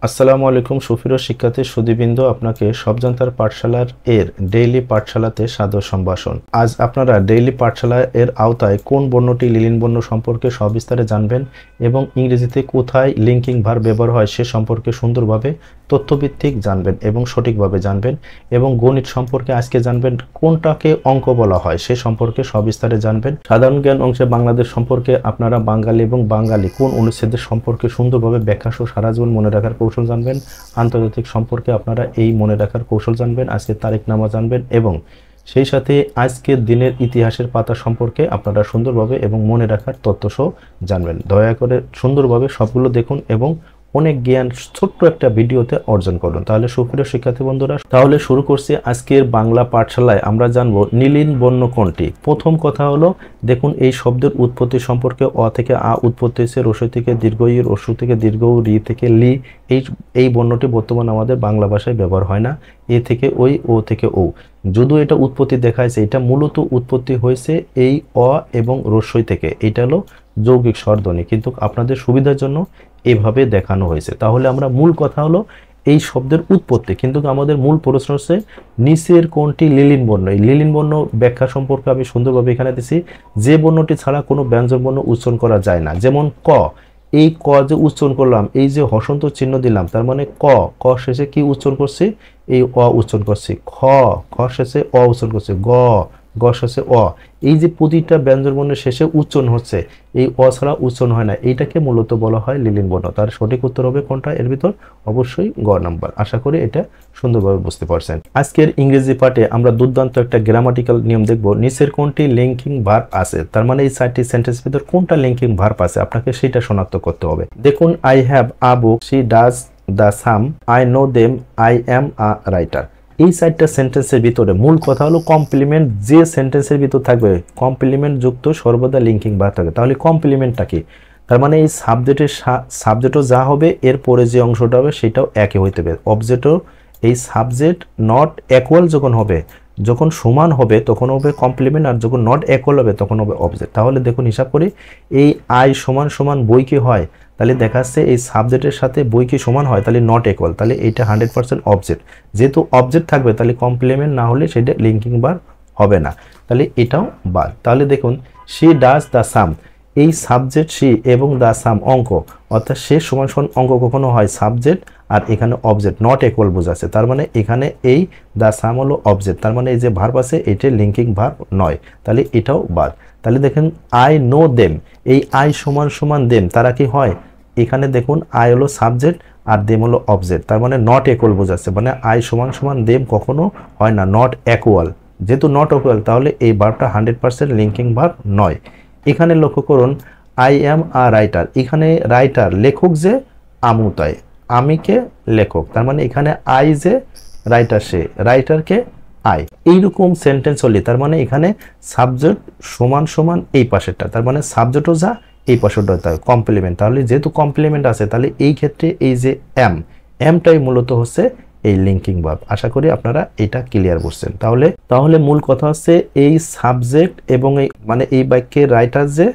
আসসালামু আলাইকুম সুপ্রিয় শিক্ষার্থী সুধীবৃন্দ, আপনাকে সবজান্তার পাঠশালার এর ডেইলি পাঠশালাতে সাদর সম্ভাষণ। আজ আপনারা ডেইলি পাঠশালা এর আওতায় কোন বর্ণটি লিলিন বর্ণ সম্পর্কে সবিস্তারে জানবেন এবং ইংরেজিতে কোথায় লিঙ্কিং ভার্ব ব্যবহার হয় সে সম্পর্কে সুন্দরভাবে তথ্যভিত্তিক জানবেন এবং সঠিকভাবে জানবেন এবং গণিত সম্পর্কে আজকে জানবেন কোনটাকে অঙ্ক বলা হয় সে সম্পর্কে সবিস্তারে জানবেন। সাধারণ জ্ঞান অংশে বাংলাদেশ সম্পর্কে আপনারা বাঙালি এবং বাঙালি কোন অনুচ্ছেদের সম্পর্কে সুন্দরভাবে ব্যাখ্যা সহ সারা জীবন মনে রাখার কৌশল জানবেন। আন্তর্জাতিক সম্পর্কে আপনারা এই মনে রাখার কৌশল জানবেন, আজকে তারিখনামা জানবেন এবং সেই সাথে আজকের দিনের ইতিহাসের পাতা সম্পর্কে আপনারা সুন্দরভাবে এবং মনে রাখার তথ্যসহ জানবেন। দয়া করে সুন্দরভাবে সবগুলো দেখুন এবং অনেক জ্ঞান ছোট্ট একটা ভিডিওতে অর্জন করুন। তাহলে সুপ্রিয় শিক্ষার্থী বন্ধুরা, তাহলে শুরু করছি আজকের বাংলা পাঠশালায়। আমরা জানবো নীলিন বর্ণ কোনটি। প্রথম কথা হলো, দেখুন এই শব্দের উৎপত্তি সম্পর্কে অ থেকে আ উৎপত্তি হয়েছে, রসই থেকে দীর্ঘ ই, রস্যু থেকে দীর্ঘ উ, রি থেকে লি। এই বর্ণটি বর্তমান আমাদের বাংলা ভাষায় ব্যবহার হয় না। এ থেকে ওই, ও থেকে ও। যদিও এটা উৎপত্তি দেখাইছে, এটা মূলত উৎপত্তি হয়েছে এই অ এবং রস্যই থেকে। এটা হলো যৌগিক স্বরধ্বনি, কিন্তু আপনাদের সুবিধার জন্য এভাবে দেখানো হয়েছে। তাহলে আমরা মূল কথা হলো এই শব্দের উৎপত্তি, কিন্তু আমাদের মূল প্রশ্ন হচ্ছে নিচের কোনটি লিলিন বর্ণ। এই লিলিন বর্ণ ব্যাখ্যা সম্পর্কে আমি সুন্দরভাবে এখানে দিছি। যে বর্ণটি ছাড়া কোনো ব্যঞ্জন বর্ণ উচ্চারণ করা যায় না, যেমন ক। এই ক যে উচ্চারণ করলাম, এই যে হসন্ত চিহ্ন দিলাম, তার মানে ক শেষে কি উচ্চারণ করছি? এই অ উচ্চারণ করছি। খ শেষে অ উচ্চারণ করছি। গ শেষে অ। এই যে প্রতিটা ব্যঞ্জন বর্ণের শেষে উচ্চারণ হচ্ছে, এই অ ছাড়া উচ্চারণ হয় না, এইটাকে মূলত বলা হয় লিলিন বর্ণ। তার সঠিক উত্তর হবে কোনটা এর ভিতর? অবশ্যই গ নাম্বার। আশা করি এটা সুন্দরভাবে বুঝতে পারছেন। আজকের ইংরেজি পাঠে আমরা দুর্দান্ত একটা গ্রামাটিক্যাল নিয়ম দেখব। নিচের কোনটি লিঙ্কিং ভার্ব আছে, তার মানে এই 4টি সেন্টেন্সের ভিতর কোনটা লিঙ্কিং ভার্ব আছে আপনাকে সেটা শনাক্ত করতে হবে। দেখুন, I have a book, she does the some, I know them, I am a writer. এই 4টা সেন্টেন্সের ভিতরে মূল কথা হলো কমপ্লিমেন্ট যে সেন্টেন্সের ভিতর থাকবে, কমপ্লিমেন্ট যুক্ত সর্বদা লিঙ্কিং ভার্ব থাকবে। তাহলে কমপ্লিমেন্টটা কি? তার মানে এই সাবজেক্টও যা হবে এর পরে যে অংশটা হবে সেটাও একই হইতে হবে। অবজেক্টও এই সাবজেক্ট নট ইকুয়াল যখন হবে, যখন সমান হবে তখন হবে কমপ্লিমেন্ট, আর যখন নট ইকুয়াল হবে তখন হবে অবজেক্ট। তাহলে দেখুন হিসাব করি, এই আই সমান সমান বই কি হয়, তাহলে দেখা যাচ্ছে এই সাবজেক্টের সাথে বই কি সমান হয়, তাহলে নট ইকুয়াল, তাহলে এইটা 100% অবজেক্ট। যেহেতু অবজেক্ট থাকবে তাহলে কমপ্লিমেন্ট না হলে সেটা লিঙ্কিং ভার্ব হবে না, তাহলে এটাও বাদ। তাহলে দেখুন, শি ডাজ দ্য সাম, এই সাবজেক্ট শি এবং দ্য সাম অঙ্ক, অর্থাৎ সে সমান সমান অঙ্ক কখনো হয় সাবজেক্ট আর এখানে অবজেক্ট নট ইকুয়াল বোঝাচ্ছে, তার মানে এখানে এই দ্য সাম হলো অবজেক্ট, তার মানে এই যে ভার্ব আছে এটা লিঙ্কিং ভার্ব নয়, তাহলে এটাও বাদ। তাহলে দেখেন আই নো দেম, এই আই সমান সমান দেম, তারা কি হয়? এখানে দেখুন আই হলো সাবজেক্ট আর দেম হলো অবজেক্ট, তার মানে নট ইকুয়াল বোঝাচ্ছে, মানে আই সমান সমান দেম কখনো হয় না, নট ইকুয়াল। যেহেতু নট ইকুয়াল তাহলে এই ভার্বটা 100% লিঙ্কিং ভার্ব নয়। এখানে লক্ষ্য করুন, আই অ্যাম আ রাইটার, এখানে রাইটার লেখক যে আমু, তাই আমিকে লেখক, তার মানে এখানে আই যে রাইটার সে, রাইটারকে আই। এইরকম সেন্টেন্স হলে তার মানে এখানে সাবজেক্ট সমান সমান এই পাশেরটা, তার মানে সাবজেক্টও যা এই পাশেরটা তাই কমপ্লিমেন্ট। তাহলে যেহেতু কমপ্লিমেন্ট আছে তাহলে এই ক্ষেত্রে এই যে এমটাই মূলত হচ্ছে এই লিঙ্কিং ভার্ব। আশা করি আপনারা এটা ক্লিয়ার বুঝছেন। তাহলে মূল কথা হচ্ছে এই সাবজেক্ট এবং এই মানে এই বাক্যের রাইটার যে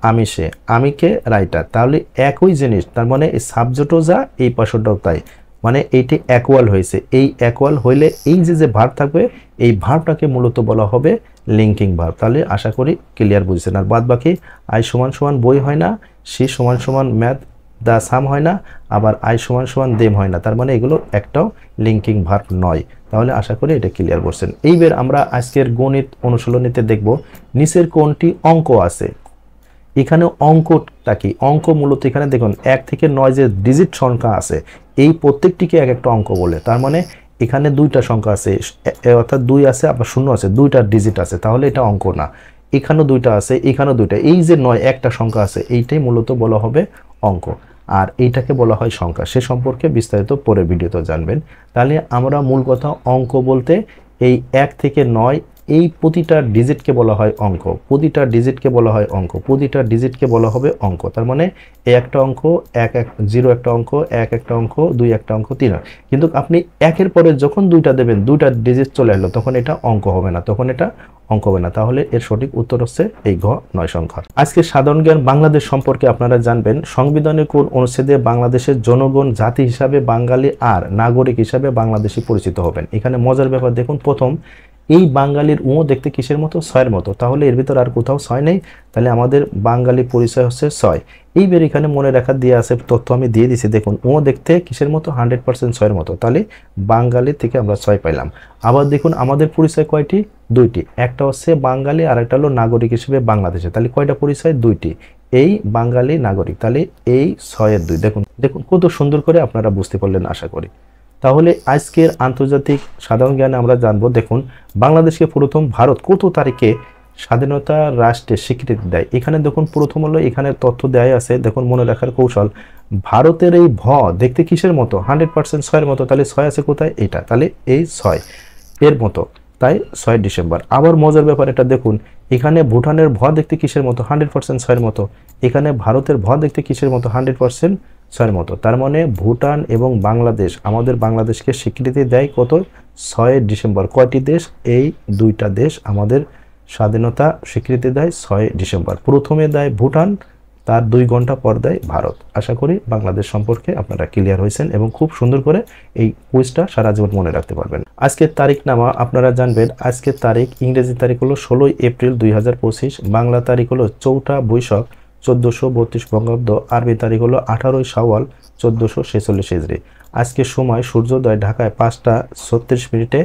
আমি, সে আমিকে রাইটার, তাহলে একই জিনিস, তার মানে এই সাবজেক্টও যা এই পাশেরটাও তাই, মানে এইটি ইকুয়াল হয়েছে। এই ইকুয়াল হইলে এই যে ভার্ব থাকবে এই ভার্বটাকে মূলত বলা হবে লিঙ্কিং ভার্ব। তাহলে আশা করি ক্লিয়ার বুঝছেন। আর বাদ বাকি আই সমান সমান বই হয় না, সি সমান সমান ম্যাথ দ্য সাম হয় না, আবার আই সমান সমান দেম হয় না, তার মানে এগুলো একটাও লিঙ্কিং ভার্ব নয়। তাহলে আশা করি এটা ক্লিয়ার করছেন। এইবার আমরা আজকের গণিত অনুশীলনীতে দেখব নিচের কোনটি অঙ্ক আছে। এখানে অঙ্কটা কি? অঙ্ক মূলত এখানে দেখুন 1 থেকে 9 যে ডিজিট সংখ্যা আছে এই প্রত্যেকটিকে এক একটা অঙ্ক বলে। তার মানে এখানে 2টা সংখ্যা আছে, অর্থাৎ 2 আছে আবার 0 আছে, 2টা ডিজিট আছে, তাহলে এটা অঙ্ক না। এখানেও 2টা আছে, এখানেও 2টা, এই যে 9 একটা সংখ্যা আছে এইটাই মূলত বলা হবে অঙ্ক, আর এইটাকে বলা হয় সংখ্যা। সে সম্পর্কে বিস্তারিত পরের ভিডিওতে জানবেন। তাহলে আমরা মূল কথা অঙ্ক বলতে এই 1 থেকে 9 এই প্রতিটা ডিজিটকে বলা হয় অঙ্ক, প্রতিটা ডিজিটকে বলা হয় অঙ্ক, প্রতিটা ডিজিটকে বলা হবে অঙ্ক। তার মানে এ একটা অঙ্ক, এক এক 0 একটা অঙ্ক, এক একটা অঙ্ক, 2 একটা অঙ্ক, 3। কিন্তু আপনি একের পরে যখন দুইটা দেবেন, দুইটা ডিজিট চলে এলো, তখন এটা অঙ্ক হবে না, তখন এটা অঙ্ক হবে না। তাহলে এর সঠিক উত্তর হচ্ছে এই ঘ 9 সংখ্যা। আজকে সাধারণ জ্ঞান বাংলাদেশ সম্পর্কে আপনারা জানবেন সংবিধানের কোন অনুচ্ছেদে বাংলাদেশের জনগণ জাতি হিসাবে বাঙালি আর নাগরিক হিসাবে বাংলাদেশি পরিচিত হবেন। এখানে মজার ব্যাপার দেখুন, প্রথম এই বাঙালির ও দেখতে কিসের মতো? 6-এর মতো। তাহলে এর ভিতর আর কোথাও 6 নেই, তাহলে আমাদের বাঙালি পরিচয় হচ্ছে 6। এইবার এখানে মনে রাখা দিয়ে আছে, তথ্য আমি দিয়ে দিছি, দেখুন ও দেখতে কিসের মতো? 100% 6-এর মতো। তাহলে বাঙালি থেকে আমরা 6 পাইলাম। আবার দেখুন আমাদের পরিচয় কয়টি? 2টি, একটা হচ্ছে বাঙালি আর একটা হলো নাগরিক হিসেবে বাংলাদেশে। তাহলে কয়টা পরিচয়? 2টি, এই বাঙালি নাগরিক। তাহলে এই 6-এর 2। দেখুন দেখুন কত সুন্দর করে আপনারা বুঝতে পারলেন আশা করি। তাহলে আজকের আন্তর্জাতিক সাধারণ জ্ঞানে আমরা জানবো, দেখুন বাংলাদেশকে প্রথম ভারত কত তারিখে স্বাধীনতা রাষ্ট্রের স্বীকৃতি দেয়। এখানে দেখুন প্রথম হলো, এখানে তথ্য দেয় আছে, দেখুন মনে রাখার কৌশল, ভারতের এই ভ দেখতে কিসের মতো? 100% 6-এর মতো। তাহলে 6 আছে কোথায়? এটা, তাহলে এই 6 এর মতো, তাই 6 ডিসেম্বর। আবার মজার ব্যাপার এটা দেখুন, এখানে ভুটানের ভ দেখতে কিসের মতো? 100% 6-এর মতো। এখানে ভারতের ভ দেখতে কিসের মতো? 100% 6-এর মতো। তার মানে ভুটান এবং বাংলাদেশ আমাদের বাংলাদেশকে স্বীকৃতি দেয় কত? 6 ডিসেম্বর। কয়টি দেশ? এই 2টা দেশ আমাদের স্বাধীনতা স্বীকৃতি দেয় 6 ডিসেম্বর। প্রথমে দেয় ভুটান, তার 2 ঘন্টা পর দেয় ভারত। আশা করি বাংলাদেশ সম্পর্কে আপনারা ক্লিয়ার হয়েছেন এবং খুব সুন্দর করে এই কুইজটা সারা জীবন মনে রাখতে পারবেন। আজকের তারিখ নামা আপনারা জানবেন, আজকের তারিখ ইংরেজি তারিখ হলো 16 এপ্রিল 2025, বাংলা তারিখ হলো 4 বৈশাখ 1432 বঙ্গাব্দ, আরবি তারিখ হলো 18 শাওয়াল 1446 হিজরি। আজকে সময় সূর্যোদয় ঢাকায় 5টা 36 মিনিটে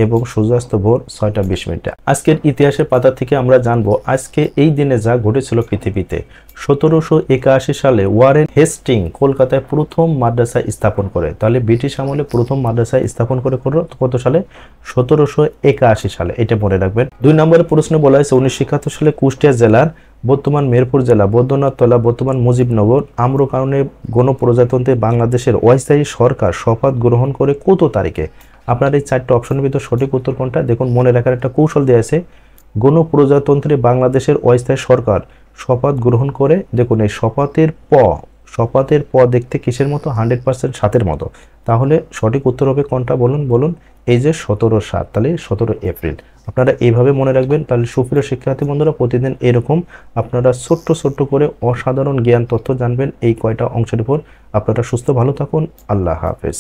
এবং সূর্যাস্ত ভোর 6টা 20 মিনিটে। আজকের ইতিহাসের পাতা থেকে আমরা জানবো আজকে এই দিনে যা ঘটেছিল পৃথিবীতে। 1781 সালে ওয়ারেন হেস্টিং কলকাতায় প্রথম মাদ্রাসা স্থাপন করে। তাহলে ব্রিটিশ আমলে প্রথম মাদ্রাসা স্থাপন করে কত সালে? 1781 সালে, এটা মনে রাখবেন। 2 নম্বরের প্রশ্ন বলা হয়েছে 1971 সালে কুষ্টিয়া জেলার বর্তমান মেহেরপুর জেলা বৈদ্যনাথতলা বর্তমান মুজিবনগর আম্রকাননে গণপ্রজাতন্ত্রী বাংলাদেশের অস্থায়ী সরকার শপথ গ্রহণ করে কত তারিখে? আপনার এই 4টা অপশনের ভিতর সঠিক উত্তর কোনটা? দেখুন মনে রাখার একটা কৌশল দেওয়া আছে, গণপ্রজাতন্ত্রী বাংলাদেশের অস্থায়ী সরকার শপথ গ্রহণ করে। দেখুন এই শপথের প দেখতে কিসের মতো? 100% 7-এর মতো। তাহলে সঠিক উত্তর হবে কোনটা? বলুন। এই যে 17/7, তাহলে 17 এপ্রিল। আপনারা এইভাবে মনে রাখবেন। তাহলে সুপ্রিয় শিক্ষার্থী বন্ধুরা, প্রতিদিন এরকম আপনারা ছোট্ট করে অসাধারণ জ্ঞান তথ্য জানবেন এই কয়টা অংশের উপর। আপনারা সুস্থ ভালো থাকুন। আল্লাহ হাফেজ।